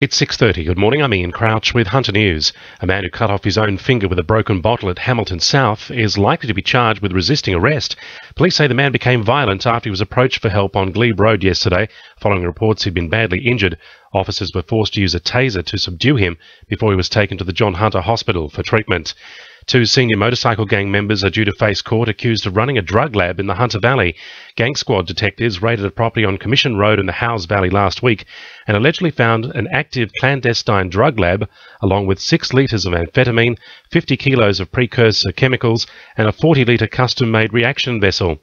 It's 6:30. Good morning, I'm Ian Crouch with Hunter News. A man who cut off his own finger with a broken bottle at Hamilton South is likely to be charged with resisting arrest. Police say the man became violent after he was approached for help on Glebe Road yesterday, following reports he'd been badly injured. Officers were forced to use a taser to subdue him before he was taken to the John Hunter Hospital for treatment. Two senior motorcycle gang members are due to face court accused of running a drug lab in the Hunter Valley. Gang squad detectives raided a property on Commission Road in the Howes Valley last week and allegedly found an active clandestine drug lab along with 6 litres of amphetamine, 50 kilos of precursor chemicals and a 40-litre custom-made reaction vessel.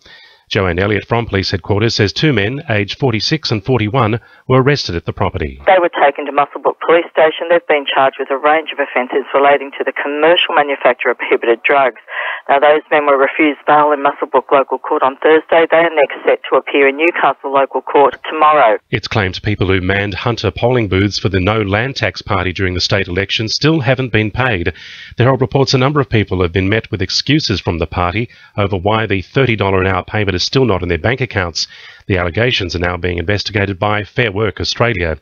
Joanne Elliott from Police Headquarters says 2 men, aged 46 and 41, were arrested at the property. They were taken to Muswellbrook Police Station. They've been charged with a range of offences relating to the commercial manufacture of prohibited drugs. Now, those men were refused bail in Muswellbrook Local Court on Thursday. They are next set to appear in Newcastle Local Court tomorrow. It's claimed people who manned Hunter polling booths for the No Land Tax Party during the state election still haven't been paid. The Herald reports a number of people have been met with excuses from the party over why the $30 an hour payment is still not in their bank accounts. The allegations are now being investigated by Fair Work Australia.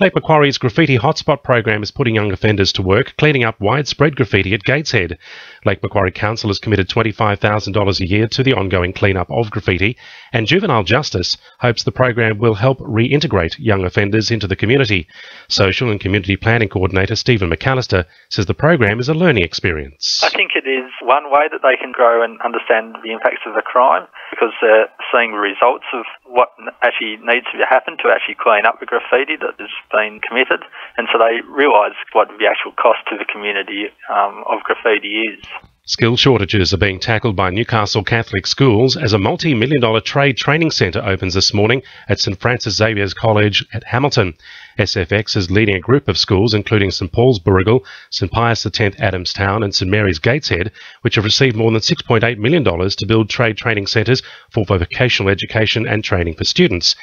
Lake Macquarie's Graffiti Hotspot program is putting young offenders to work, cleaning up widespread graffiti at Gateshead. Lake Macquarie Council has committed $25,000 a year to the ongoing clean-up of graffiti, and Juvenile Justice hopes the program will help reintegrate young offenders into the community. Social and Community Planning Coordinator Stephen McAllister says the program is a learning experience. I think it is one way that they can grow and understand the impacts of the crime, because they're seeing the results of what actually needs to happen to actually clean up the graffiti that has been committed, and so they realise what the actual cost to the community of graffiti is. Skill shortages are being tackled by Newcastle Catholic schools as a multi-million-dollar trade training centre opens this morning at St Francis Xavier's College at Hamilton. SFX is leading a group of schools including St Paul's Burrigal, St Pius X Adamstown and St Mary's Gateshead, which have received more than $6.8 million to build trade training centres for vocational education and training for students.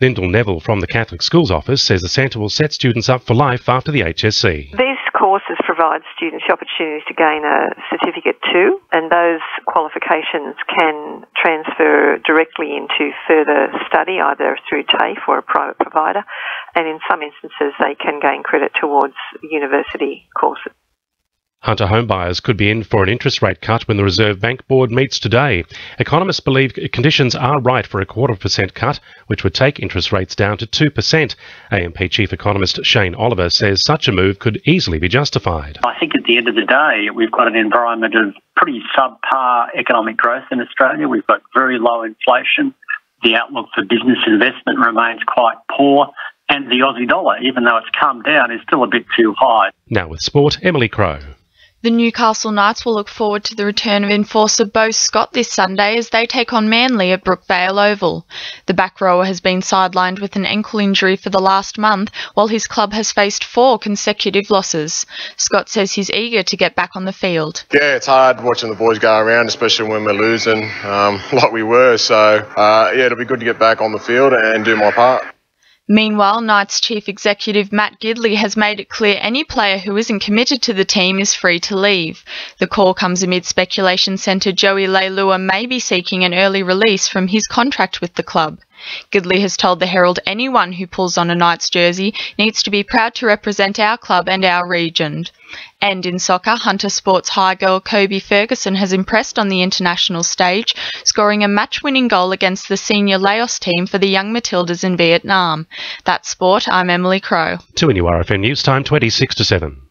Lyndall Neville from the Catholic Schools Office says the centre will set students up for life after the HSC. These courses provide students the opportunity to gain a certificate too, and those qualifications can transfer directly into further study, either through TAFE or a private provider, and in some instances they can gain credit towards university courses. Hunter homebuyers could be in for an interest rate cut when the Reserve Bank Board meets today. Economists believe conditions are right for a 0.25% cut, which would take interest rates down to 2%. AMP Chief Economist Shane Oliver says such a move could easily be justified. I think at the end of the day, we've got an environment of pretty subpar economic growth in Australia. We've got very low inflation. The outlook for business investment remains quite poor. And the Aussie dollar, even though it's come down, is still a bit too high. Now with sport, Emily Crow. The Newcastle Knights will look forward to the return of enforcer Beau Scott this Sunday as they take on Manly at Brookvale Oval. The back rower has been sidelined with an ankle injury for the last month, while his club has faced 4 consecutive losses. Scott says he's eager to get back on the field. Yeah, it's hard watching the boys go around, especially when we're losing like we were. So, it'll be good to get back on the field and do my part. Meanwhile, Knights Chief Executive Matt Gidley has made it clear any player who isn't committed to the team is free to leave. The call comes amid speculation centre Joey Leilua may be seeking an early release from his contract with the club. Gidley has told the Herald anyone who pulls on a Knights jersey needs to be proud to represent our club and our region. And in soccer, Hunter Sports high girl Kobe Ferguson has impressed on the international stage, scoring a match-winning goal against the senior Laos team for the young Matildas in Vietnam. That's sport. I'm Emily Crow. To NURFM News Time 26 to 7.